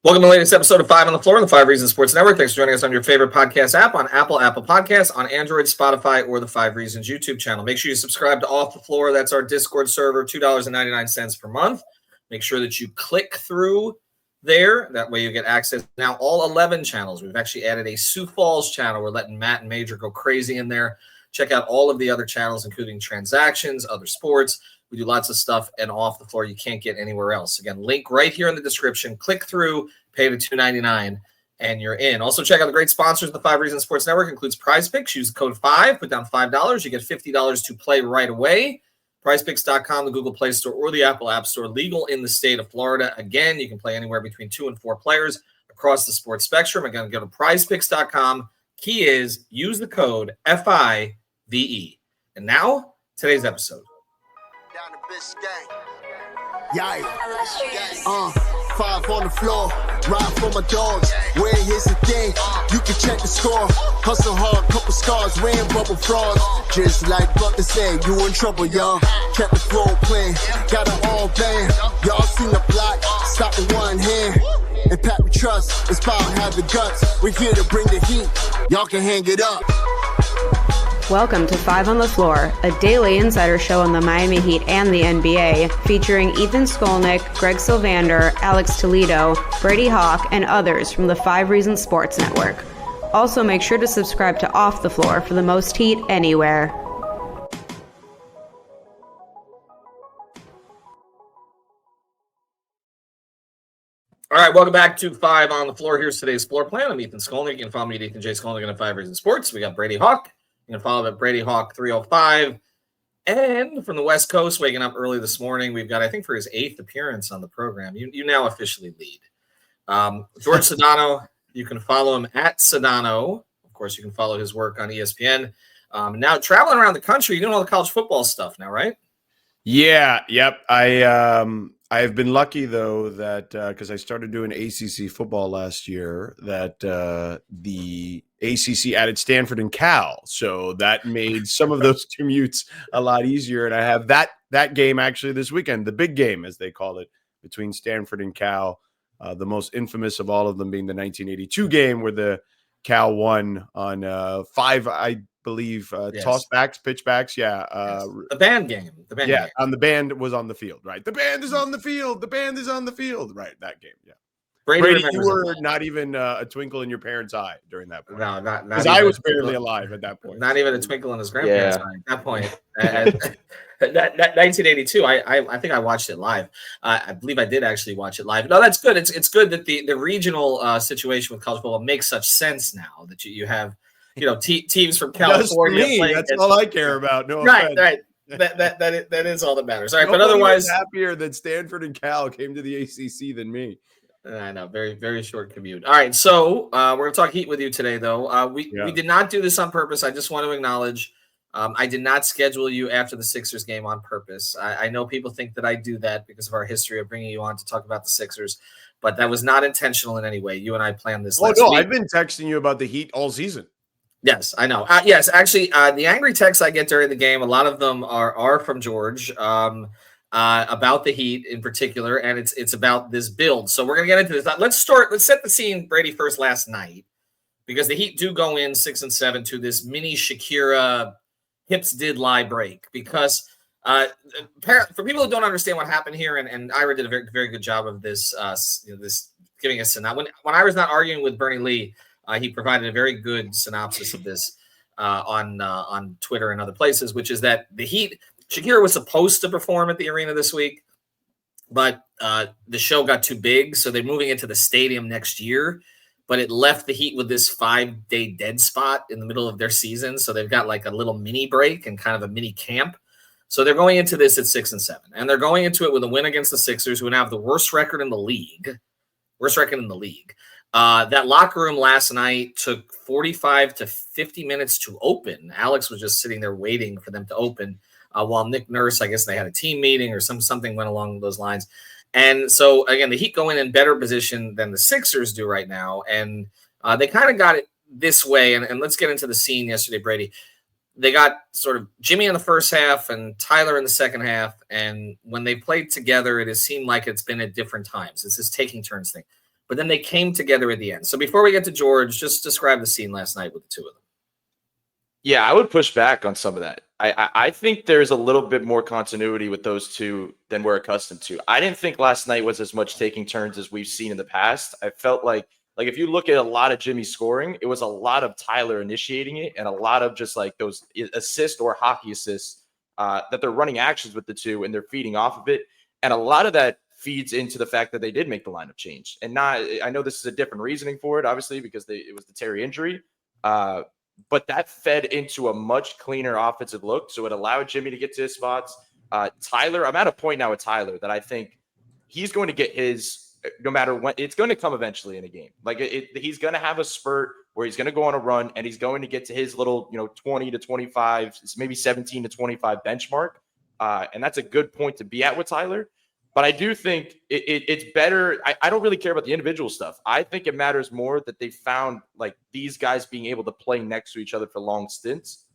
Welcome to the latest episode of 5 on the Floor on the 5 Reasons Sports Network. Thanks for joining us on your favorite podcast app, on Apple Podcasts, on Android, Spotify, or the 5 Reasons YouTube channel. Make sure you subscribe to Off the Floor. That's our Discord server, $2.99 per month. Make sure that you click through there. That way you get access to now all 11 channels. We've actually added a Sioux Falls channel. We're letting Matt and Major go crazy in there. Check out all of the other channels, including transactions, other sports. We do lots of stuff, and Off the Floor you can't get anywhere else. Again, link right here in the description. Click through, pay the $2.99, and you're in. Also, check out the great sponsors of the 5 Reasons Sports Network. Includes Prize Picks. Use the code 5. Put down $5. You get $50 to play right away. PrizePicks.com, the Google Play Store, or the Apple App Store. Legal in the state of Florida. Again, you can play anywhere between 2 and 4 players across the sports spectrum. Again, go to PrizePicks.com. Key is use the code FIVE. And now, today's episode. Down the Biscayne. Yeah. 5 on the floor. Ride for my dogs. Where here's the thing. You can check the score. Hustle hard, couple scars, wearing bubble frauds. Just like Butler said, you in trouble, y'all. Kept the floor playing. Got it all banned. Y'all seen the block. Stop with one hand. And Pat we trust. It's power, have the guts. We're here to bring the heat. Y'all can hang it up. Welcome to 5 on the Floor, a daily insider show on the Miami Heat and the NBA, featuring Ethan Skolnick, Greg Sylvander, Alex Toledo, Brady Hawk, and others from the 5 Reasons Sports Network. Also, make sure to subscribe to Off the Floor for the most heat anywhere. All right, welcome back to 5 on the Floor. Here's today's floor plan. I'm Ethan Skolnick. You can follow me at Ethan J. Skolnick on 5 Reasons Sports. We got Brady Hawk. You can follow him at Brady Hawk 305. And from the West Coast, waking up early this morning, we've got, I think, for his 8th appearance on the program, you now officially lead. Jorge Sedano, you can follow him at Sedano. Of course, you can follow his work on ESPN. Now, traveling around the country, you're doing all the college football stuff now, right? Yeah, yep. I've been lucky, though, that because I started doing ACC football last year, that the ACC added Stanford and Cal. So that made some of those commutes a lot easier. And I have that game actually this weekend, the big game, as they call it, between Stanford and Cal, the most infamous of all of them being the 1982 game where the Cal won on 5, I believe, Yes. tossbacks, pitchbacks. Yeah. Yes. The band game. Game. And the band was on the field, right? The band is on the field. The band is on the field. Right. That game. Yeah. Brady, you were not even a twinkle in your parent's eye during that point. No, not because I was barely alive at that point. Not even a twinkle in his grandparents' eye at that point. 1982, I think I watched it live. I believe I did actually watch it live. No, that's good. It's good that the regional situation with college football makes such sense now that you have teams from California. That's all I care about. No offense. Right. That is all that matters. All right, but otherwise, happier that Stanford and Cal came to the ACC than me. I know, very, very short commute. All right, so we're going to talk Heat with you today, though. We did not do this on purpose. I just want to acknowledge I did not schedule you after the Sixers game on purpose. I know people think that I do that because of our history of bringing you on to talk about the Sixers, but that was not intentional in any way. You and I planned this last week. I've been texting you about the Heat all season. Yes, I know. Yes, actually, the angry texts I get during the game, a lot of them are from George. About the Heat in particular, and it's about this build. So we're going to get into this. Let's set the scene, Brady, first last night, because the Heat do go in 6-7 to this mini Shakira hips did lie break. Because for people who don't understand what happened here, and Ira did a very, very good job of this, this giving us when Ira's not arguing with Bernie Lee, he provided a very good synopsis of this on Twitter and other places, which is that the Heat. Shakira was supposed to perform at the arena this week, but the show got too big, so they're moving it to the stadium next year. But it left the Heat with this 5-day dead spot in the middle of their season, so they've got like a little mini break and kind of a mini camp. So they're going into this at 6-7, and they're going into it with a win against the Sixers, who now have the worst record in the league. That locker room last night took 45 to 50 minutes to open. Alex was just sitting there waiting for them to open. While Nick Nurse, I guess they had a team meeting or something went along those lines. And so, again, the Heat go in better position than the Sixers do right now. And they kind of got it this way. And let's get into the scene yesterday, Brady. They got sort of Jimmy in the first half and Tyler in the second half. And when they played together, it has seemed like it's been at different times. It's this taking turns thing. but then they came together at the end. So before we get to George, just describe the scene last night with the two of them. Yeah, I would push back on some of that. I think there's a little bit more continuity with those two than we're accustomed to. I didn't think last night was as much taking turns as we've seen in the past. I felt like if you look at a lot of Jimmy's scoring, it was a lot of Tyler initiating it and a lot of just like those assist or hockey assists that they're running actions with the two and they're feeding off of it. And a lot of that feeds into the fact that they did make the lineup change. And I know this is a different reasoning for it, obviously, because it was the Terry injury. But that fed into a much cleaner offensive look. So it allowed Jimmy to get to his spots. Tyler, I'm at a point now with Tyler that I think he's going to get his, no matter when, it's going to come eventually in a game. Like he's going to have a spurt where he's going to go on a run and he's going to get to his little, 20 to 25, maybe 17 to 25 benchmark. And that's a good point to be at with Tyler. But I do think it's better. I don't really care about the individual stuff. I think it matters more that they found like these guys being able to play next to each other for long stints.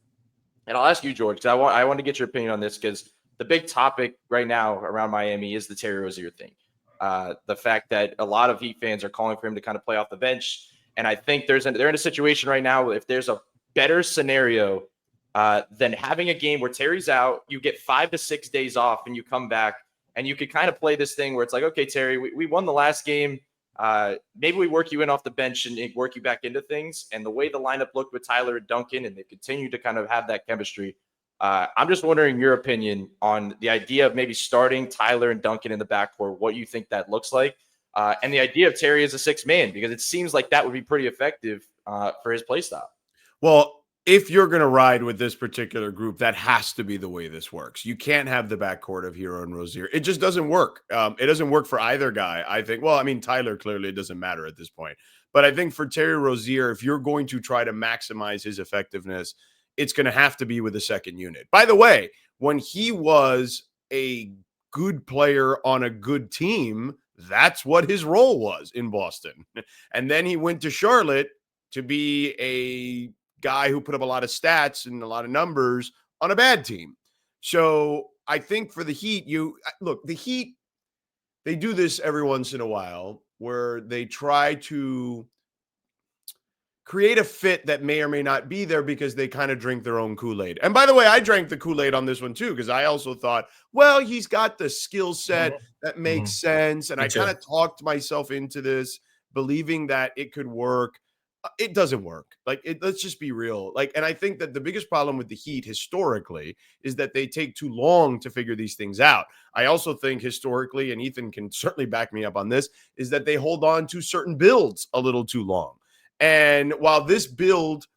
And I'll ask you, George, because I want to get your opinion on this because the big topic right now around Miami is the Terry Rozier thing. The fact that a lot of Heat fans are calling for him to kind of play off the bench. And I think they're in a situation right now if there's a better scenario than having a game where Terry's out, you get 5 to 6 days off and you come back. And you could kind of play this thing where it's like, okay, Terry, we won the last game. Maybe we work you in off the bench and work you back into things. And the way the lineup looked with Tyler and Duncan, and they continue to kind of have that chemistry. I'm just wondering your opinion on the idea of maybe starting Tyler and Duncan in the backcourt, what you think that looks like, and the idea of Terry as a sixth man, because it seems like that would be pretty effective for his play style. Well, if you're going to ride with this particular group, that has to be the way this works. You can't have the backcourt of Herro and Rozier. It just doesn't work. It doesn't work for either guy, I think. Well, I mean, Tyler, clearly it doesn't matter at this point. But I think for Terry Rozier, if you're going to try to maximize his effectiveness, it's going to have to be with a second unit. By the way, when he was a good player on a good team, that's what his role was in Boston. And then he went to Charlotte to be a guy who put up a lot of stats and a lot of numbers on a bad team. So I think for the Heat, the Heat, they do this every once in a while where they try to create a fit that may or may not be there because they kind of drink their own Kool-Aid. And by the way, I drank the Kool-Aid on this one too, because I also thought, well, he's got the skill set that makes sense. And I kind of talked myself into this, believing that it could work. It doesn't work. Let's just be real. And I think that the biggest problem with the Heat historically is that they take too long to figure these things out. I also think historically, and Ethan can certainly back me up on this, is that they hold on to certain builds a little too long. And while this build,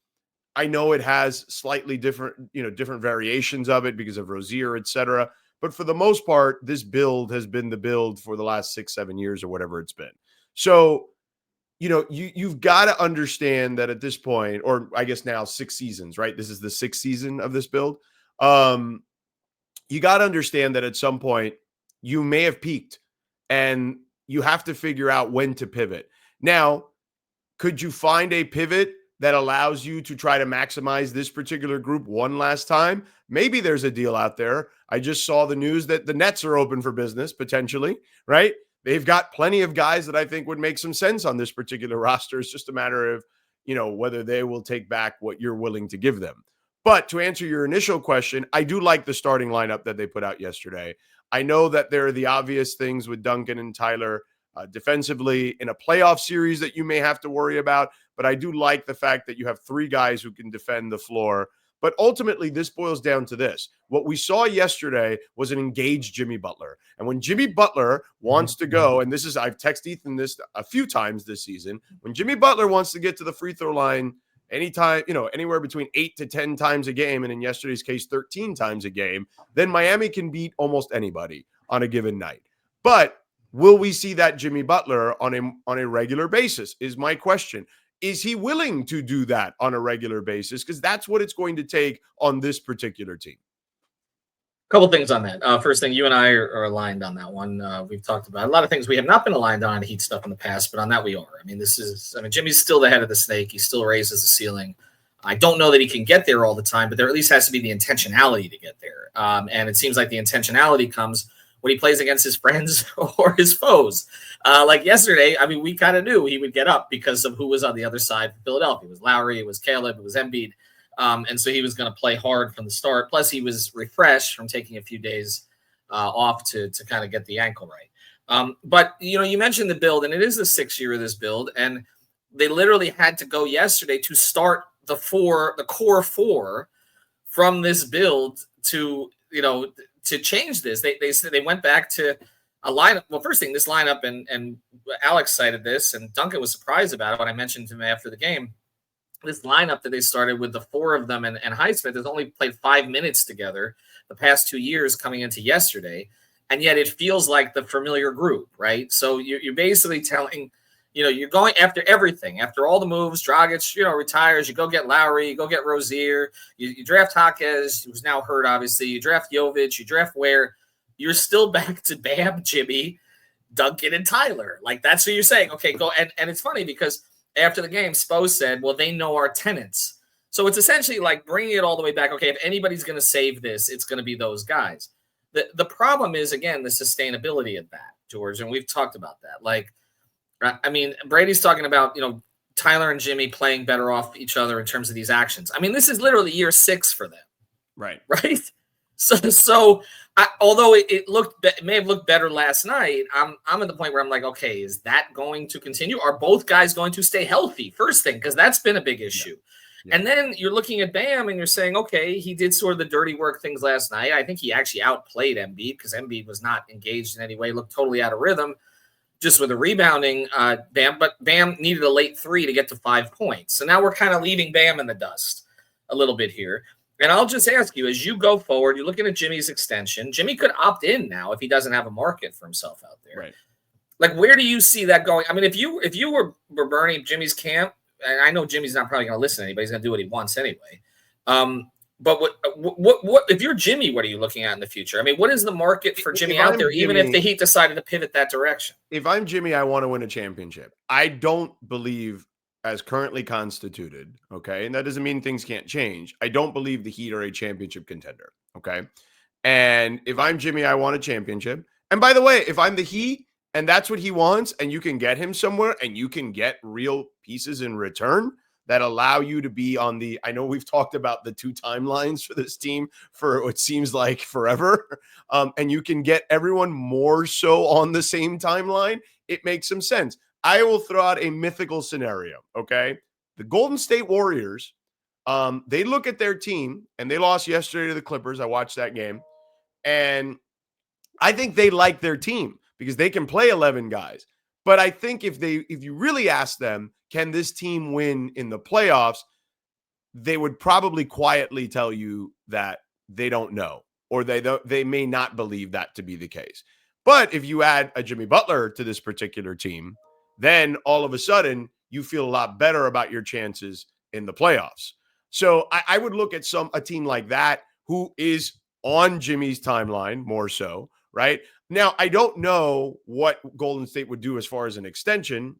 I know it has slightly different, different variations of it because of Rozier, et cetera. But for the most part, this build has been the build for the last 6-7 years or whatever it's been. So, you've got to understand that at this point, or I guess now 6 seasons, right? This is the 6th season of this build. You got to understand that at some point you may have peaked and you have to figure out when to pivot. Now, could you find a pivot that allows you to try to maximize this particular group one last time? Maybe there's a deal out there. I just saw the news that the Nets are open for business potentially, right? They've got plenty of guys that I think would make some sense on this particular roster. It's just a matter of, whether they will take back what you're willing to give them. But to answer your initial question, I do like the starting lineup that they put out yesterday. I know that there are the obvious things with Duncan and Tyler defensively in a playoff series that you may have to worry about. But I do like the fact that you have 3 guys who can defend the floor. But ultimately, this boils down to this. What we saw yesterday was an engaged Jimmy Butler. And when Jimmy Butler wants to go, and I've texted Ethan this a few times this season, when Jimmy Butler wants to get to the free throw line anytime, anywhere between 8 to 10 times a game, and in yesterday's case, 13 times a game, then Miami can beat almost anybody on a given night. But will we see that Jimmy Butler on a regular basis is my question. Is he willing to do that on a regular basis? Because that's what it's going to take on this particular team. A couple things on that. First thing, you and I are aligned on that one. We've talked about a lot of things we have not been aligned on Heat stuff in the past, but on that we are. Jimmy's still the head of the snake. He still raises the ceiling. I don't know that he can get there all the time, but there at least has to be the intentionality to get there. And it seems like the intentionality comes when he plays against his friends or his foes. Like yesterday, I mean, we kind of knew he would get up because of who was on the other side for Philadelphia. It was Lowry, it was Caleb, it was Embiid. And so he was going to play hard from the start. Plus, he was refreshed from taking a few days off to kind of get the ankle right. But, you mentioned the build, and it is the 6th year of this build. And they literally had to go yesterday to start the core four from this build to change this. They went back to a lineup. Well, first thing, this lineup, and Alex cited this, and Duncan was surprised about it when I mentioned to him after the game. This lineup that they started with the 4 of them and Highsmith has only played 5 minutes together the past 2 years coming into yesterday. And yet it feels like the familiar group, right? So you're basically telling, you're going after everything, after all the moves. Dragic, retires. You go get Lowry. You go get Rozier. You draft Jaquez, who's now hurt, obviously. You draft Jovic. You draft Ware. You're still back to Bam, Jimmy, Duncan, and Tyler. Like, that's what you're saying. Okay, go. And it's funny because after the game, Spo said, well, they know our tenants. So it's essentially like bringing it all the way back. Okay, if anybody's going to save this, it's going to be those guys. The problem is, again, the sustainability of that, George, and we've talked about that. Like, I mean, Brady's talking about, Tyler and Jimmy playing better off each other in terms of these actions. I mean, this is literally year 6 for them. Right. Right? So although it may have looked better last night, I'm at the point where I'm like, okay, is that going to continue? Are both guys going to stay healthy? First thing, because that's been a big issue. Yeah. Yeah. And then you're looking at Bam and you're saying, okay, he did sort of the dirty work things last night. I think he actually outplayed Embiid because Embiid was not engaged in any way, looked totally out of rhythm just with a rebounding Bam. But Bam needed a late 3 to get to 5 points. So now we're kind of leaving Bam in the dust a little bit here. And I'll just ask you, as you go forward, you're looking at Jimmy's extension. Jimmy could opt in now if he doesn't have a market for himself out there. Right. Like, where do you see that going? I mean, if you were burning Jimmy's camp, and I know Jimmy's not probably going to listen to anybody. He's going to do what he wants anyway. But what if you're Jimmy, what are you looking at in the future? I mean, what is the market for Jimmy out there, even if the Heat decided to pivot that direction? If I'm Jimmy, I want to win a championship. I don't believe, as currently constituted, okay, and that doesn't mean things can't change, I don't believe the Heat are a championship contender, okay? And if I'm Jimmy, I want a championship. And by the way, if I'm the Heat and that's what he wants, and you can get him somewhere and you can get real pieces in return that allow you to be on the, I know we've talked about the 2 timelines for this team for what seems like forever, and you can get everyone more so on the same timeline, it makes some sense. I will throw out a mythical scenario, okay? The Golden State Warriors, they look at their team, and they lost yesterday to the Clippers. I watched that game, and I think they like their team because they can play 11 guys. But I think if you really ask them, can this team win in the playoffs, they would probably quietly tell you that they don't know, or they may not believe that to be the case. But if you add a Jimmy Butler to this particular team, then all of a sudden you feel a lot better about your chances in the playoffs. So I would look at a team like that who is on Jimmy's timeline more so, right? Now, I don't know what Golden State would do as far as an extension.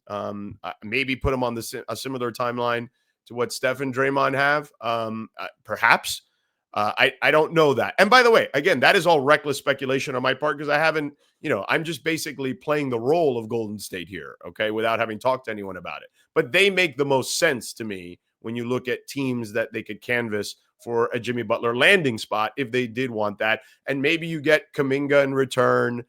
Maybe put them on a similar timeline to what Steph and Draymond have, perhaps. I don't know that. And by the way, again, that is all reckless speculation on my part because I haven't, I'm just basically playing the role of Golden State here, okay, without having talked to anyone about it. But they make the most sense to me when you look at teams that they could canvas for a Jimmy Butler landing spot if they did want that. And maybe you get Kuminga in return.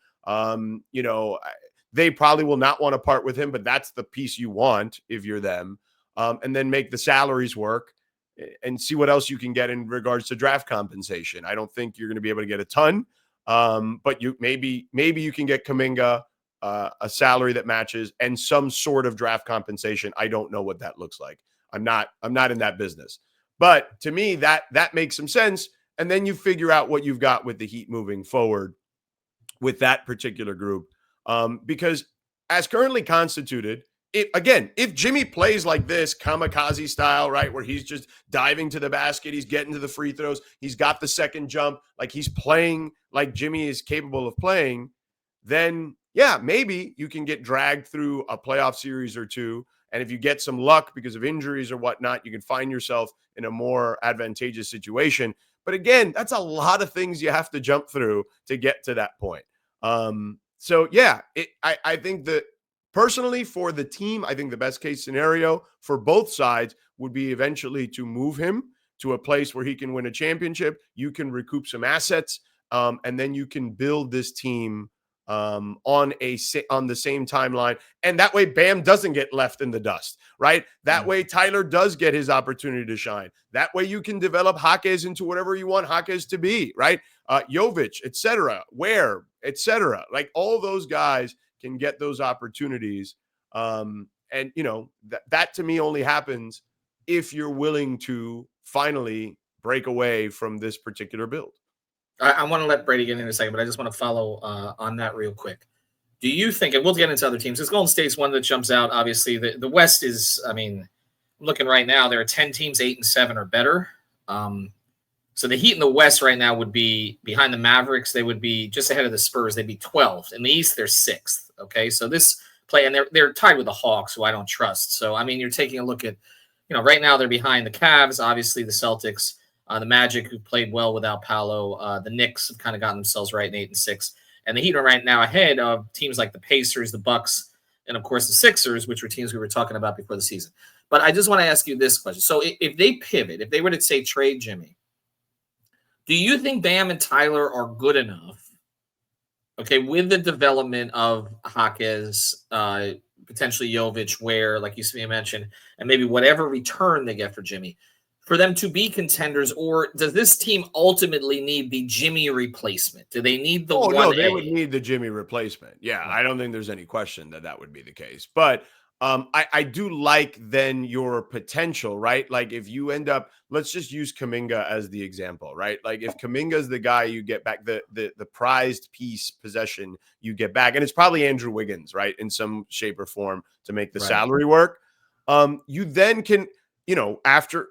They probably will not want to part with him, but that's the piece you want if you're them. And then make the salaries work and see what else you can get in regards to draft compensation. I don't think you're going to be able to get a ton, but maybe you can get Kuminga a salary that matches and some sort of draft compensation. I don't know what that looks like. I'm not in that business. But to me, that makes some sense. And then you figure out what you've got with the Heat moving forward with that particular group. Because as currently constituted, if Jimmy plays like this, kamikaze style, right, where he's just diving to the basket, he's getting to the free throws, he's got the second jump, like he's playing like Jimmy is capable of playing, then, yeah, maybe you can get dragged through a playoff series or two. And if you get some luck because of injuries or whatnot, you can find yourself in a more advantageous situation. But again, that's a lot of things you have to jump through to get to that point. So yeah, I think that personally for the team, I think the best case scenario for both sides would be eventually to move him to a place where he can win a championship. You can recoup some assets, and then you can build this team on the same timeline, and that way Bam doesn't get left in the dust, right? That way Tyler does get his opportunity to shine. That way you can develop Jaquez into whatever you want Jaquez to be, right? Jovic, etc., Ware, etc. Like all those guys can get those opportunities, and you know that to me only happens if you're willing to finally break away from this particular build. I want to let Brady get in a second, but I just want to follow on that real quick. Do you think, and we'll get into other teams, because Golden State's one that jumps out, obviously. The West is, I mean, I'm looking right now, there are 10 teams, 8-7 or better. So the Heat in the West right now would be behind the Mavericks. They would be just ahead of the Spurs. They'd be 12th. In the East, they're 6th. Okay, so this play, and they're tied with the Hawks, who I don't trust. So, I mean, you're taking a look at, you know, right now they're behind the Cavs, obviously the Celtics, the Magic, who played well without Paolo. The Knicks have kind of gotten themselves right in 8-6. And the Heat are right now ahead of teams like the Pacers, the Bucks, and, of course, the Sixers, which were teams we were talking about before the season. But I just want to ask you this question. So if they pivot, if they were to say trade Jimmy, do you think Bam and Tyler are good enough, okay, with the development of Jaquez, potentially Jovic, Ware, like you mentioned, and maybe whatever return they get for Jimmy, for them to be contenders? Or does this team ultimately need the Jimmy replacement? Do they need the 1A? No, they would need the Jimmy replacement. Yeah, I don't think there's any question that would be the case. But I do like then your potential, right? Like if you end up, let's just use Kuminga as the example, right? Like if Kuminga is the guy you get back, the prized piece possession you get back, and it's probably Andrew Wiggins, right, in some shape or form to make the salary work. You then can, you know, after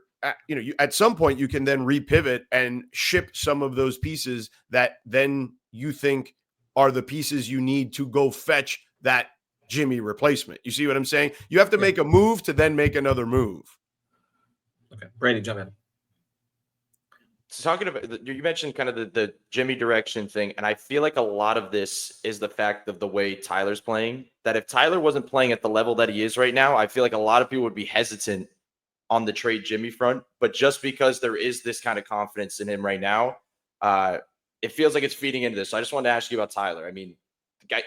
you at some point you can then repivot and ship some of those pieces that then you think are the pieces you need to go fetch that Jimmy replacement. You see what I'm saying? You have to make a move to then make another move. Okay, Brady, jump in. So talking about, you mentioned kind of the Jimmy direction thing, and I feel like a lot of this is the fact of the way Tyler's playing. That if Tyler wasn't playing at the level that he is right now, I feel like a lot of people would be hesitant on the trade Jimmy front. But just because there is this kind of confidence in him right now, it feels like it's feeding into this. So I just wanted to ask you about Tyler. I mean,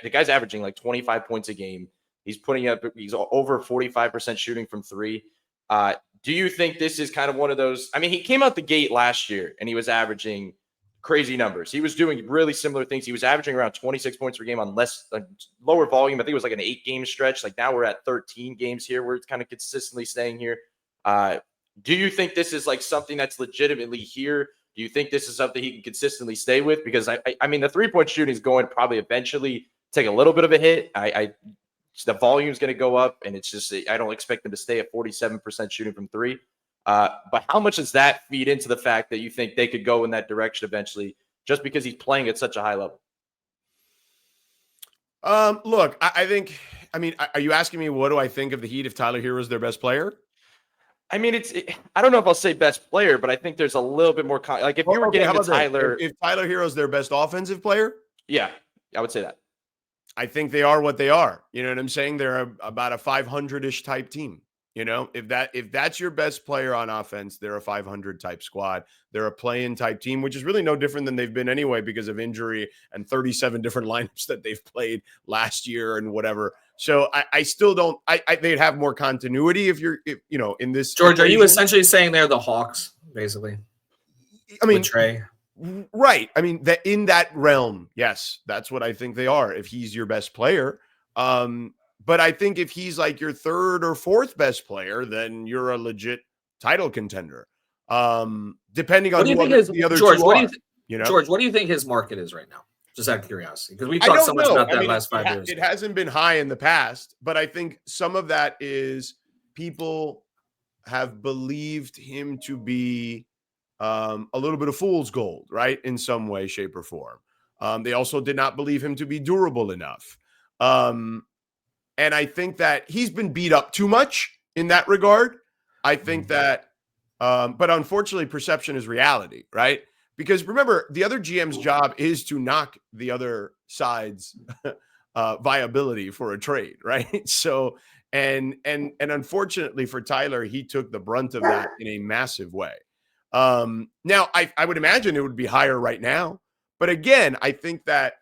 the guy's averaging like 25 points a game. He's over 45% shooting from three. Do you think this is kind of one of those? I mean, he came out the gate last year and he was averaging crazy numbers. He was doing really similar things. He was averaging around 26 points per game on lower volume. I think it was like an 8-game stretch. Like now we're at 13 games here where it's kind of consistently staying here. Do you think this is like something that's legitimately here? Do you think this is something he can consistently stay with? Because I mean, the 3-point shooting is going to probably eventually take a little bit of a hit. The volume's going to go up, and it's just, I don't expect them to stay at 47% shooting from three. But how much does that feed into the fact that you think they could go in that direction eventually, just because he's playing at such a high level? Look, I think, I mean, are you asking me what do I think of the Heat if Tyler Herro is their best player? I mean, I don't know if I'll say best player, but I think there's a little bit more like if you were getting to Tyler. If Tyler Herro is their best offensive player? Yeah, I would say that. I think they are what they are. You know what I'm saying? They're about a 500-ish type team. You know, if that's your best player on offense, they're a 500 type squad. They're a play-in type team, which is really no different than they've been anyway because of injury and 37 different lineups that they've played last year and whatever. So I still don't. They'd have more continuity if you know in this. George, equation. Are you essentially saying they're the Hawks, basically? I mean, with Trey. Right. I mean, that in that realm, yes, that's what I think they are. If he's your best player, but I think if he's like your third or fourth best player, then you're a legit title contender. Depending on the other George, two are. You know, George, what do you think his market is right now? Just out of curiosity, because we've talked so much about that last 5 years. It hasn't been high in the past, but I think some of that is people have believed him to be a little bit of fool's gold, right? In some way, shape, or form. They also did not believe him to be durable enough. And I think that he's been beat up too much in that regard. I think that, but unfortunately, perception is reality, right? because remember, the other GM's job is to knock the other side's viability for a trade, right? So, and unfortunately for Tyler, he took the brunt of that in a massive way. Now, I would imagine it would be higher right now, but again, I think that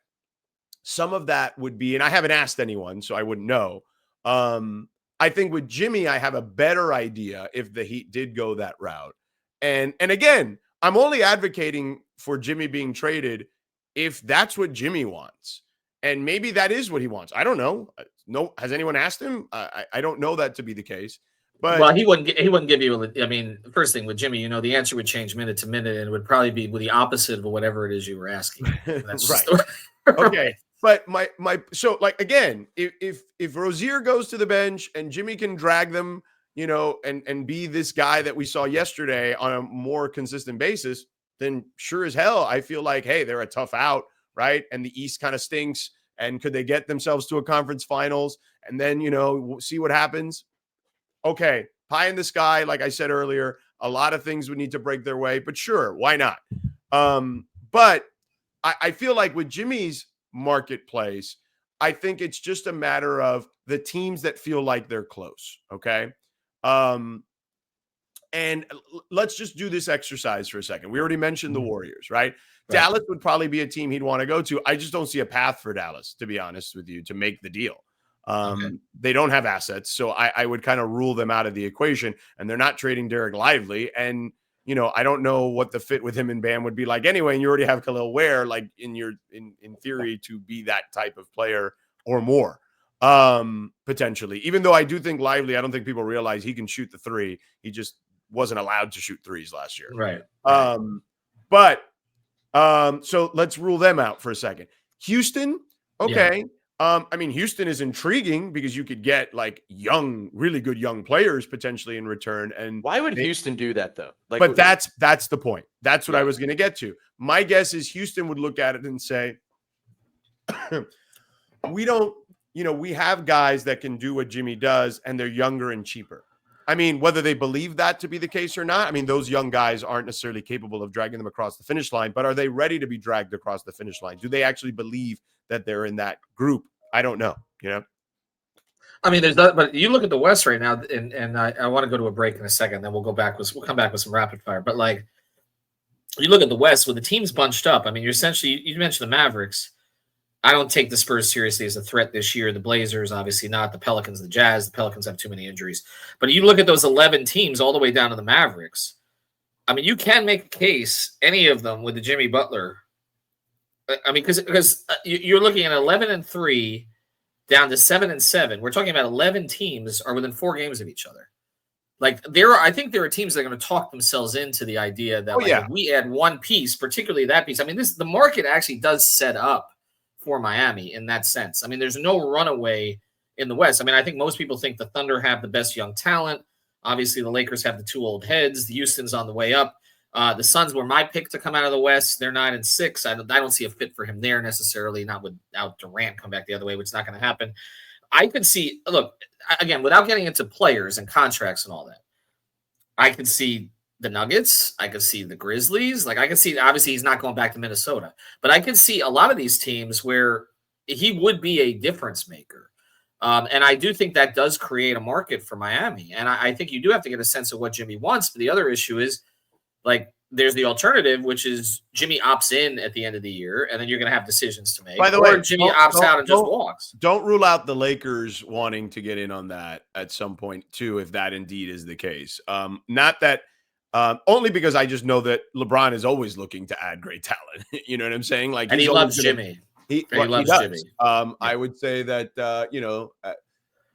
some of that would be, and I haven't asked anyone, so I wouldn't know. I think with Jimmy, I have a better idea if the Heat did go that route. And again, I'm only advocating for Jimmy being traded if that's what Jimmy wants. And maybe that is what he wants. I don't know. No, has anyone asked him? I don't know that to be the case. But well, he wouldn't give you. I mean, the first thing with Jimmy, the answer would change minute to minute, and it would probably be the opposite of whatever it is you were asking. That's right. Okay. But my so like again, if Rozier goes to the bench and Jimmy can drag them, and be this guy that we saw yesterday on a more consistent basis, then sure as hell, I feel like, hey, they're a tough out, right? And the East kind of stinks. And could they get themselves to a conference finals and then, we'll see what happens? Okay, pie in the sky, like I said earlier, a lot of things would need to break their way, but sure, why not? But I feel like with Jimmy's marketplace, I think it's just a matter of the teams that feel like they're close, okay? And let's just do this exercise for a second. We already mentioned the Warriors, right? Dallas would probably be a team he'd want to go to. I just don't see a path for Dallas, to be honest with you, to make the deal. They don't have assets, so I would kind of rule them out of the equation, and they're not trading Derek Lively. And, I don't know what the fit with him and Bam would be like anyway, and you already have Khalil Ware, like in theory, to be that type of player or more, potentially. Even though I do think Lively, I don't think people realize he can shoot the three. He just wasn't allowed to shoot threes last year. Right. So let's rule them out for a second. Houston, okay. Yeah. I mean, Houston is intriguing because you could get like really good young players potentially in return. And why would Houston do that though? But that's the point. That's what I was going to get to. My guess is Houston would look at it and say, we have guys that can do what Jimmy does, and they're younger and cheaper. I mean, whether they believe that to be the case or not, I mean, those young guys aren't necessarily capable of dragging them across the finish line, but are they ready to be dragged across the finish line? Do they actually believe that they're in that group? I don't know, I mean, there's that, but you look at the West right now, and I want to go to a break in a second, then we'll come back with some rapid fire. But like, you look at the West with the teams bunched up. I mean, you mentioned the Mavericks. I don't take the Spurs seriously as a threat this year. The Blazers, obviously not. The Pelicans, the Jazz. The Pelicans have too many injuries. But you look at those 11 teams all the way down to the Mavericks. I mean, you can make a case, any of them, with the Jimmy Butler. I mean, because you're looking at 11-3 down to 7-7. We're talking about 11 teams are within 4 games of each other. Like I think there are teams that are going to talk themselves into the idea that if we add one piece, particularly that piece. I mean, the market actually does set up for Miami in that sense. I mean, there's no runaway in the West. I mean, I think most people think the Thunder have the best young talent. Obviously, the Lakers have the 2 old heads. The Houston's on the way up. The Suns were my pick to come out of the West. They're 9-6. I don't see a fit for him there necessarily, not without Durant come back the other way, which is not going to happen. I could see, look, again, without getting into players and contracts and all that, I could see the Nuggets. I could see the Grizzlies. Like, I could see, obviously, he's not going back to Minnesota. But I could see a lot of these teams where he would be a difference maker. And I do think that does create a market for Miami. And I think you do have to get a sense of what Jimmy wants. But the other issue is, like, there's the alternative, which is Jimmy opts in at the end of the year, and then you're going to have decisions to make. By the way, Jimmy opts out and just walks. Don't rule out the Lakers wanting to get in on that at some point, too, if that indeed is the case. Not that only because I just know that LeBron is always looking to add great talent. You know what I'm saying? Like, and he loves Jimmy. He loves Jimmy. I would say that,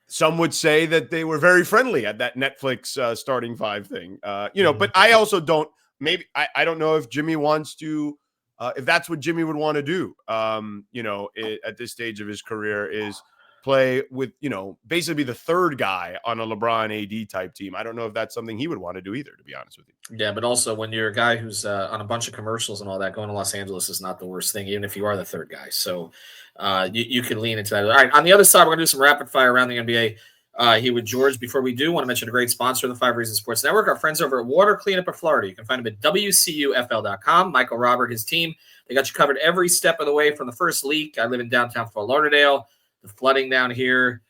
some would say that they were very friendly at that Netflix starting 5 thing, but I also don't. Maybe I don't know if Jimmy wants to, if that's what Jimmy would want to do, at this stage of his career, is play with, basically be the third guy on a LeBron AD type team. I don't know if that's something he would want to do either, to be honest with you. Yeah, but also when you're a guy who's on a bunch of commercials and all that, going to Los Angeles is not the worst thing, even if you are the third guy. So you can lean into that. All right, on the other side, we're going to do some rapid fire around the NBA. here with George. Before we do, want to mention a great sponsor of the 5 Reasons Sports Network, our friends over at Water Cleanup of Florida. You can find them at WCUFL.com. Michael Robert, his team, they got you covered every step of the way from the first leak. I live in downtown Fort Lauderdale, the flooding down here.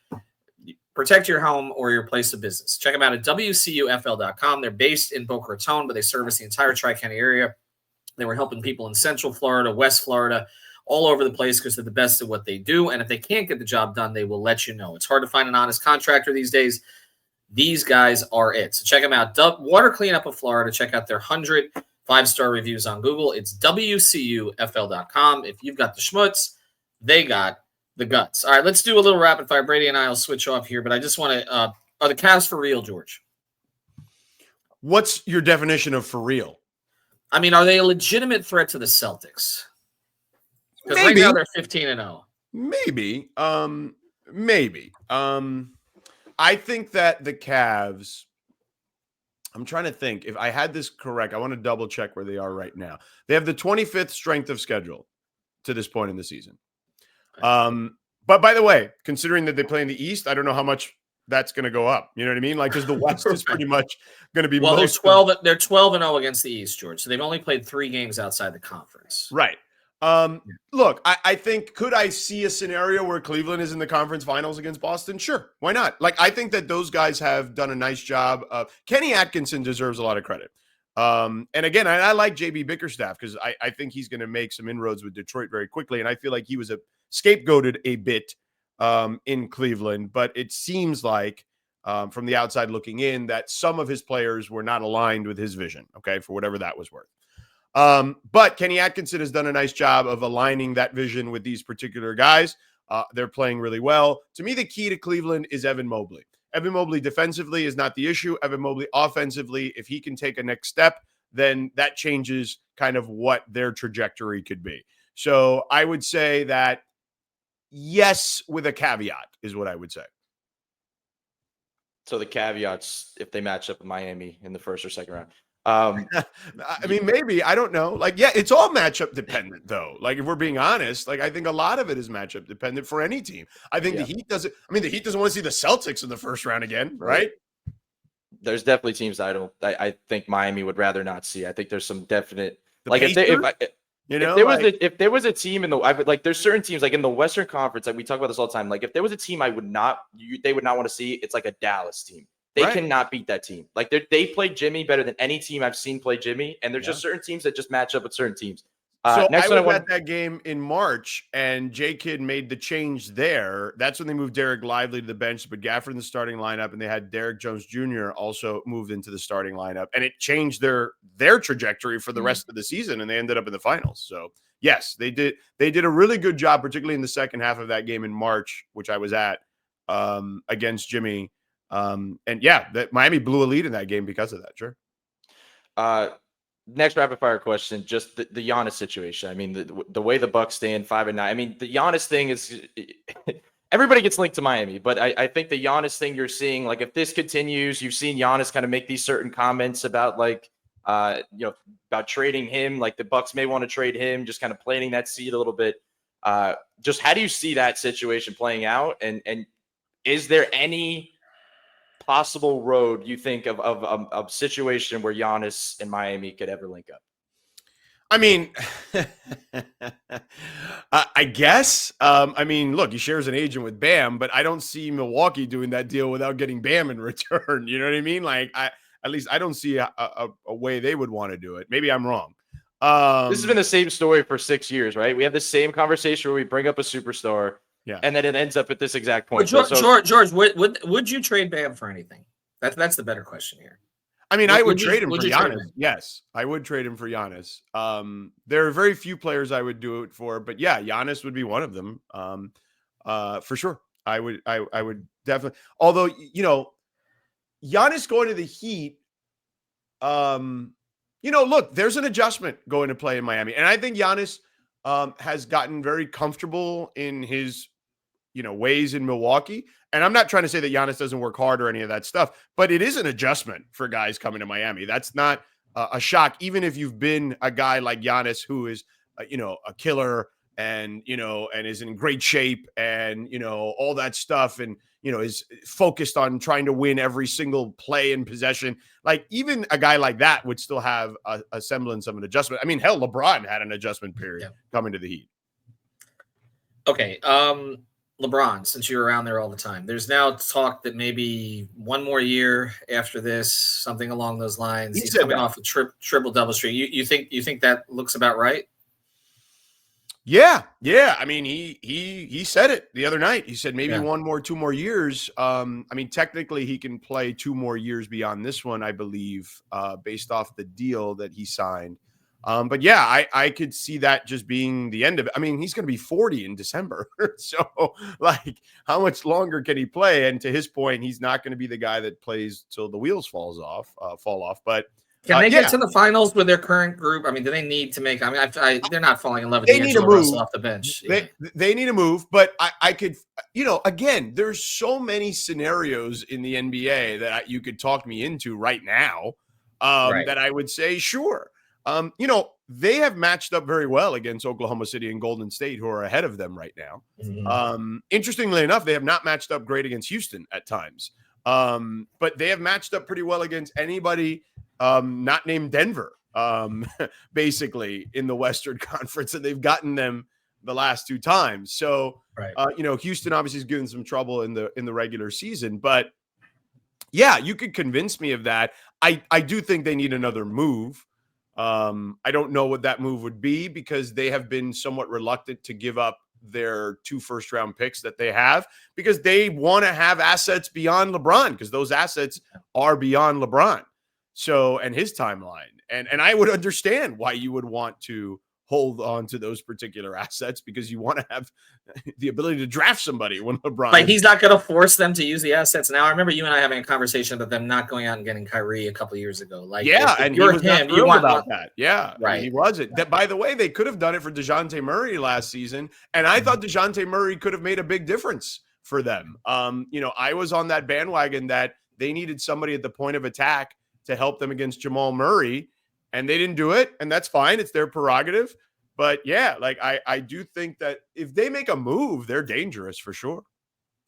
Protect your home or your place of business. Check them out at WCUFL.com. They're based in Boca Raton, but they service the entire Tri-County area. They were helping people in Central Florida, West Florida, all over the place because they're the best at what they do. And if they can't get the job done, they will let you know. It's hard to find an honest contractor these days. These guys are it. So check them out. Water Cleanup of Florida. Check out their 100 5-star reviews on Google. It's WCUFL.com. If you've got the schmutz, they got the guts. All right, let's do a little rapid fire. Brady and I will switch off here, but I just want to are the Cavs for real, George? What's your definition of for real? I mean, are they a legitimate threat to the Celtics? Because right now they're 15-0. Maybe. Maybe. I think that the Cavs, I'm trying to think. If I had this correct, I want to double check where they are right now. They have the 25th strength of schedule to this point in the season. But by the way, considering that they play in the East, I don't know how much that's going to go up. You know what I mean? Like, because the West is pretty much going to be they're 12-0 against the East, George. So they've only played 3 games outside the conference. Right. Look, I think, could I see a scenario where Cleveland is in the conference finals against Boston? Sure. Why not? Like, I think that those guys have done a nice job. Kenny Atkinson deserves a lot of credit. And again, I like JB Bickerstaff because I think he's going to make some inroads with Detroit very quickly. And I feel like he was scapegoated a bit in Cleveland, but it seems like from the outside looking in that some of his players were not aligned with his vision, okay, for whatever that was worth. But Kenny Atkinson has done a nice job of aligning that vision with these particular guys. They're playing really well. To me, the key to Cleveland is Evan Mobley. Evan Mobley defensively is not the issue. Evan Mobley offensively, if he can take a next step, then that changes kind of what their trajectory could be. So I would say that yes, with a caveat is what I would say. So the caveats, if they match up with Miami in the first or second round. I mean, maybe, I don't know. Like, yeah, it's all matchup dependent though. Like, if we're being honest, like, I think a lot of it is matchup dependent for any team. I think the Heat doesn't want to see the Celtics in the first round again, right? There's definitely teams I think Miami would rather not see. I think there's some definite if there was a team there's certain teams like in the Western Conference, like we talk about this all the time. Like, if there was a team they would not want to see, it's like a Dallas team. They cannot beat that team. Like, they play Jimmy better than any team I've seen play Jimmy. And there's just certain teams that just match up with certain teams. So I was at that game in March, and J-Kidd made the change there. That's when they moved Derek Lively to the bench, but Gafford in the starting lineup, and they had Derek Jones Jr. also moved into the starting lineup. And it changed their trajectory for the rest of the season, and they ended up in the finals. So, yes, they did a really good job, particularly in the second half of that game in March, which I was at, against Jimmy. That Miami blew a lead in that game because of that. Sure. Next rapid fire question, just the Giannis situation. I mean, the way the Bucks stand 5-9. I mean, the Giannis thing is everybody gets linked to Miami, but I think the Giannis thing you're seeing, like, if this continues, you've seen Giannis kind of make these certain comments about about trading him, like the Bucks may want to trade him, just kind of planting that seed a little bit. Just how do you see that situation playing out? And is there any possible road you think of a situation where Giannis and Miami could ever link up? I mean, I guess. I mean, look, he shares an agent with Bam, but I don't see Milwaukee doing that deal without getting Bam in return. You know what I mean? Like, at least I don't see a way they would want to do it. Maybe I'm wrong. This has been the same story for 6 years, right? We have the same conversation where we bring up a superstar. Yeah, and then it ends up at this exact point. Well, George, would you trade Bam for anything? That's the better question here. I mean, I would trade him for Giannis. Yes, I would trade him for Giannis. There are very few players I would do it for, but yeah, Giannis would be one of them. For sure, I would definitely. Although, Giannis going to the Heat, look, there's an adjustment going to play in Miami, and I think Giannis has gotten very comfortable in his, ways in Milwaukee. And I'm not trying to say that Giannis doesn't work hard or any of that stuff, but it is an adjustment for guys coming to Miami. That's not a shock, even if you've been a guy like Giannis who is, a killer and is in great shape and, all that stuff. And, is focused on trying to win every single play and possession. Like even a guy like that would still have a semblance of an adjustment. I mean, hell, LeBron had an adjustment period coming to the Heat. Okay. LeBron, since you're around there all the time, there's now talk that maybe one more year after this, something along those lines. He's coming off a triple double streak. You think that looks about right? Yeah. I mean, he said it the other night. He said maybe 2 more years. I mean, technically, he can play 2 more years beyond this one, I believe, based off the deal that he signed. But yeah, I could see that just being the end of it. I mean, he's going to be 40 in December. So like how much longer can he play? And to his point, he's not going to be the guy that plays till the wheels fall off. But can they get to the finals with their current group? I mean, do they need to make, they're not falling in love with D'Angelo Russell off the bench. They need a move, but I could, again, there's so many scenarios in the NBA that you could talk me into right now that I would say, sure. They have matched up very well against Oklahoma City and Golden State, who are ahead of them right now. Mm-hmm. Interestingly enough, they have not matched up great against Houston at times. But they have matched up pretty well against anybody not named Denver, basically in the Western Conference, and they've gotten them the last 2 times. So, Houston obviously is giving some trouble in the regular season, but yeah, you could convince me of that. I do think they need another move. I don't know what that move would be because they have been somewhat reluctant to give up their 2 first-round picks that they have because they want to have assets beyond LeBron because those assets are beyond LeBron. So, and his timeline. And I would understand why you would want to hold on to those particular assets because you want to have the ability to draft somebody when LeBron. Like he's not going to force them to use the assets. Now, I remember you and I having a conversation about them not going out and getting Kyrie a couple of years ago. Like, and you're him, you want about that. Yeah, right. I mean, he wasn't. That, by the way, they could have done it for DeJounte Murray last season, and I thought DeJounte Murray could have made a big difference for them. I was on that bandwagon that they needed somebody at the point of attack to help them against Jamal Murray, and they didn't do it, and that's fine. It's their prerogative. But yeah, like I do think that if they make a move, they're dangerous for sure.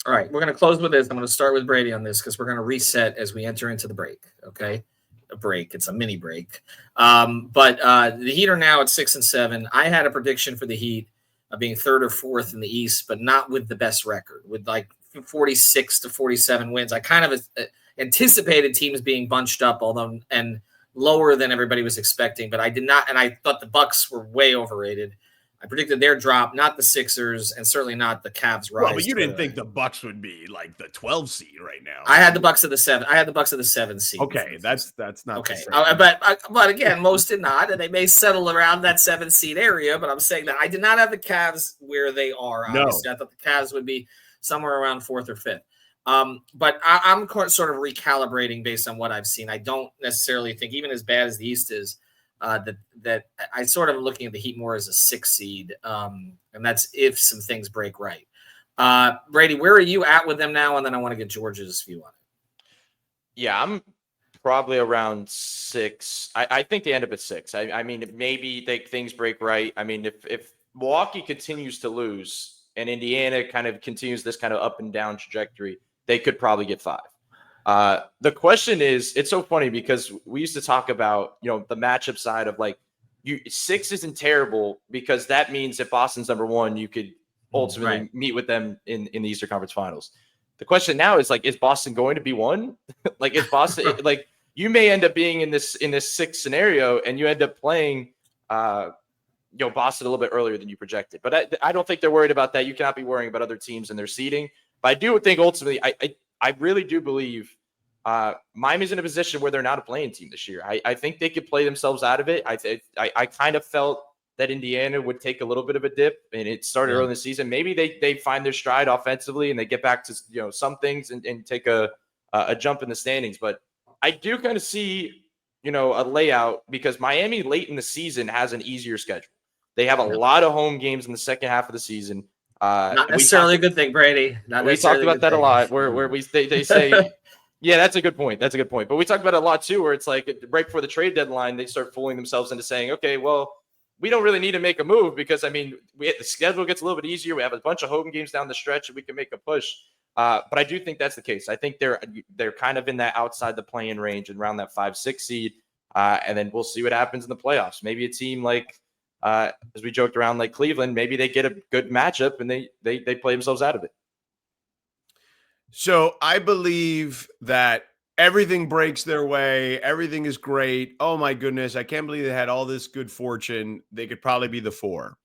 All right, we're going to close with this. I'm going to start with Brady on this because we're going to reset as we enter into the break. Okay, a break. It's a mini break. But the Heat are now at 6-7. I had a prediction for the Heat of being 3rd or 4th in the East, but not with the best record, with like 46 to 47 wins. I kind of anticipated teams being bunched up, and lower than everybody was expecting, but I did not, and I thought the Bucks were way overrated. I predicted their drop, not the Sixers, and certainly not the Cavs rise. Well, but you didn't think the Bucks would be like the 12 seed right now. I had the Bucks of the 7. I had the Bucks of the 7 seed. Okay, that's not okay. But again, most did not, and they may settle around that 7 seed area. But I'm saying that I did not have the Cavs where they are. Obviously, I thought the Cavs would be somewhere around 4th or 5th. But I'm sort of recalibrating based on what I've seen. I don't necessarily think, even as bad as the East is, that I sort of am looking at the Heat more as a 6 seed, and that's if some things break right. Brady, where are you at with them now? And then I want to get George's view on it. Yeah, I'm probably around 6. I think they end up at 6. I mean, maybe things break right. I mean, if Milwaukee continues to lose and Indiana kind of continues this kind of up and down trajectory, they could probably get 5. The question is, it's so funny because we used to talk about, the matchup side of like 6 isn't terrible because that means if Boston's number 1, you could ultimately meet with them in the Eastern Conference Finals. The question now is like, is Boston going to be 1? Like, is Boston like you may end up being in this 6 scenario and you end up playing Boston a little bit earlier than you projected. But I don't think they're worried about that. You cannot be worrying about other teams and their seeding. But I do think ultimately, I really do believe Miami's in a position where they're not a playing team this year. I think they could play themselves out of it. I kind of felt that Indiana would take a little bit of a dip, and it started early in the season. Maybe they find their stride offensively and they get back to some things and take a jump in the standings. But I do kind of see a layout because Miami late in the season has an easier schedule. They have a lot of home games in the second half of the season. Not necessarily a good thing, Brady. We talked about that a lot where they say, yeah, that's a good point. That's a good point. But we talked about it a lot too, where it's like right before the trade deadline, they start fooling themselves into saying, okay, well, we don't really need to make a move because, the schedule gets a little bit easier. We have a bunch of home games down the stretch and we can make a push. But I do think that's the case. I think they're kind of in that outside the play-in range and around that 5-6 seed. And then we'll see what happens in the playoffs. Maybe a team like, as we joked around, like Cleveland, maybe they get a good matchup and they play themselves out of it. So I believe that everything breaks their way. Everything is great. Oh my goodness. I can't believe they had all this good fortune. They could probably be the 4.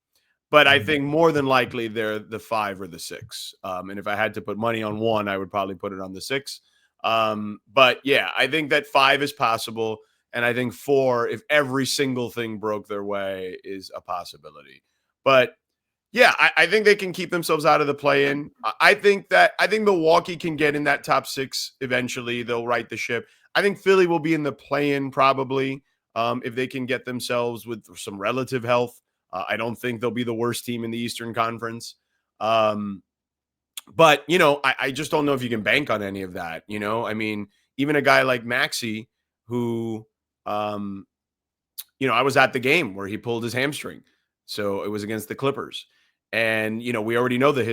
But I think more than likely they're the 5 or the 6. And if I had to put money on one, I would probably put it on the 6. But yeah, I think that 5 is possible. And I think 4, if every single thing broke their way, is a possibility. But yeah, I think they can keep themselves out of the play-in. I think Milwaukee can get in that top 6 eventually. They'll right the ship. I think Philly will be in the play-in probably if they can get themselves with some relative health. I don't think they'll be the worst team in the Eastern Conference. But, I just don't know if you can bank on any of that. I mean, even a guy like Maxey, who, I was at the game where he pulled his hamstring. So it was against the Clippers. And, we already know the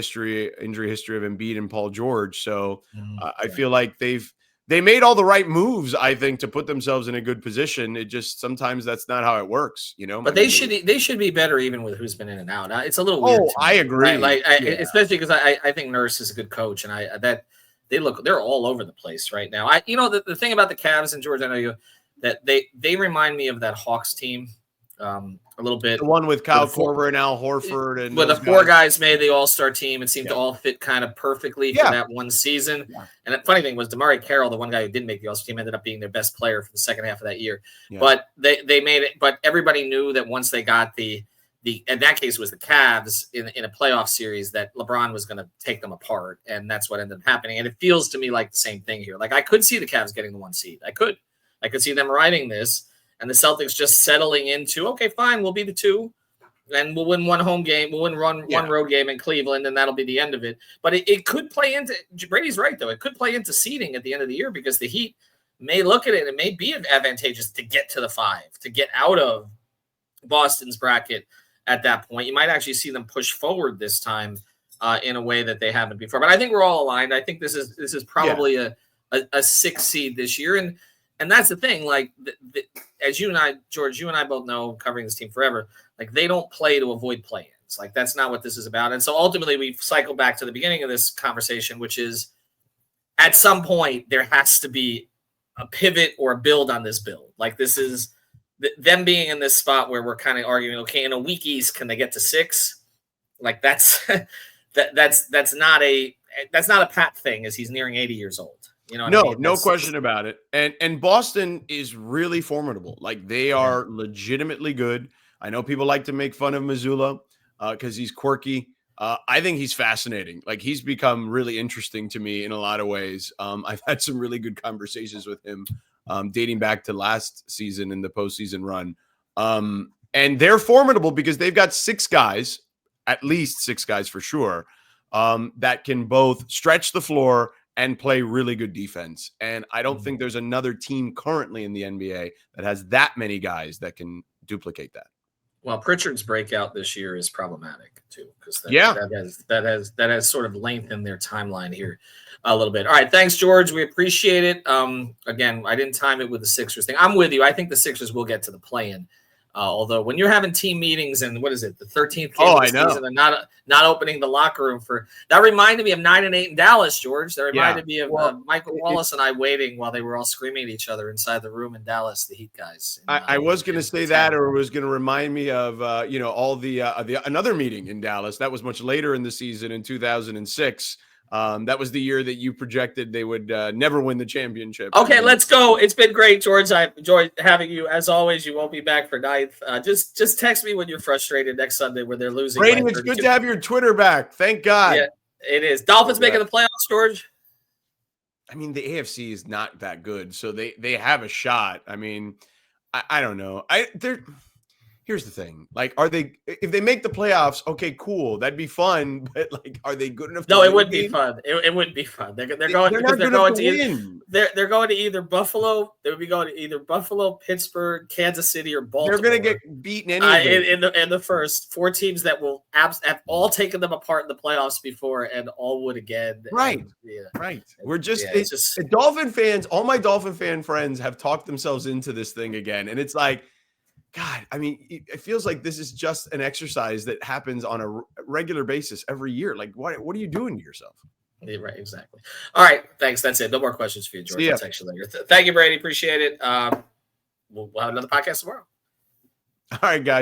injury history of Embiid and Paul George. So I feel like they made all the right moves, I think, to put themselves in a good position. It just sometimes that's not how it works, But they should be better even with who's been in and out. It's a little weird. Oh, I agree. Right? Especially because I think Nurse is a good coach, and they're all over the place right now. The thing about the Cavs and George, I know that they remind me of that Hawks team. A little bit. The one with Kyle Korver and Al Horford. And when the 4 guys made the All-Star team, it seemed to all fit kind of perfectly for that one season. Yeah. And the funny thing was DeMarre Carroll, the one guy who didn't make the All-Star team, ended up being their best player for the second half of that year. Yeah. But they made it. But everybody knew that once they got the in that case it was the Cavs in a playoff series, that LeBron was going to take them apart, and that's what ended up happening. And it feels to me like the same thing here. Like I could see the Cavs getting the 1 seed. I could see them riding this. And the Celtics just settling into, okay, fine, we'll be the 2, and we'll win one home game, we'll win one road game in Cleveland, and that'll be the end of it. But it could play into – Brady's right, though. It could play into seeding at the end of the year because the Heat may look at it. It may be advantageous to get to the 5, to get out of Boston's bracket at that point. You might actually see them push forward this time in a way that they haven't before. But I think we're all aligned. I think this is probably a 6 seed this year. And that's the thing, like, as you and I, George, you and I both know, covering this team forever, like, they don't play to avoid play-ins. Like, that's not what this is about. And so ultimately we cycle back to the beginning of this conversation, which is at some point there has to be a pivot or a build on this build. Like, this is them being in this spot where we're kind of arguing, okay, in a weak East, can they get to 6? Like, that's not a Pat thing, as he's nearing 80 years old. No question about it. And Boston is really formidable. Like, they are legitimately good. I know people like to make fun of Mazzulla because he's quirky. I think he's fascinating. Like, he's become really interesting to me in a lot of ways. I've had some really good conversations with him dating back to last season in the postseason run. And they're formidable because they've got 6 guys, at least 6 guys for sure, that can both stretch the floor and play really good defense. And I don't think there's another team currently in the NBA that has that many guys that can duplicate that. Well, Pritchard's breakout this year is problematic too, because that has sort of lengthened their timeline here a little bit. All right, thanks, George. We appreciate it. Again, I didn't time it with the Sixers thing. I'm with you. I think the Sixers will get to the play-in. Although when you're having team meetings and what is it, the 13th game of the season, and not opening the locker room for that reminded me of 9-8 in Dallas, George. That reminded me of Michael Wallace and I waiting while they were all screaming at each other inside the room in Dallas, the Heat guys. I was going to say that, or it was going to remind me of all the another meeting in Dallas that was much later in the season in 2006. That was the year that you projected they would never win the championship. Okay, let's go. It's been great, George. I enjoyed having you. As always, you won't be back for 9th. Just text me when you're frustrated next Sunday where they're losing. Brady, it's good to have your Twitter back. Thank God. Yeah, it is. Dolphins making the playoffs, George? I mean, the AFC is not that good, so they have a shot. I mean, I don't know. Here's the thing. Like, if they make the playoffs, okay, cool. That'd be fun. But, like, are they good enough? No, it wouldn't be fun. It wouldn't be fun. They're going to they're going to either Buffalo. They would be going to either Buffalo, Pittsburgh, Kansas City, or Baltimore. They're going to get beaten anyway. In the first 4 teams that will have all taken them apart in the playoffs before and all would again. Right. And, right. We're just, it's just Dolphin fans. All my Dolphin fan friends have talked themselves into this thing again, and it's like, God, I mean, it feels like this is just an exercise that happens on a regular basis every year. Like, what are you doing to yourself? Yeah, right, exactly. All right, thanks. That's it. No more questions for you, George. I'll text you later. Thank you, Brady. Appreciate it. We'll have another podcast tomorrow. All right, guys.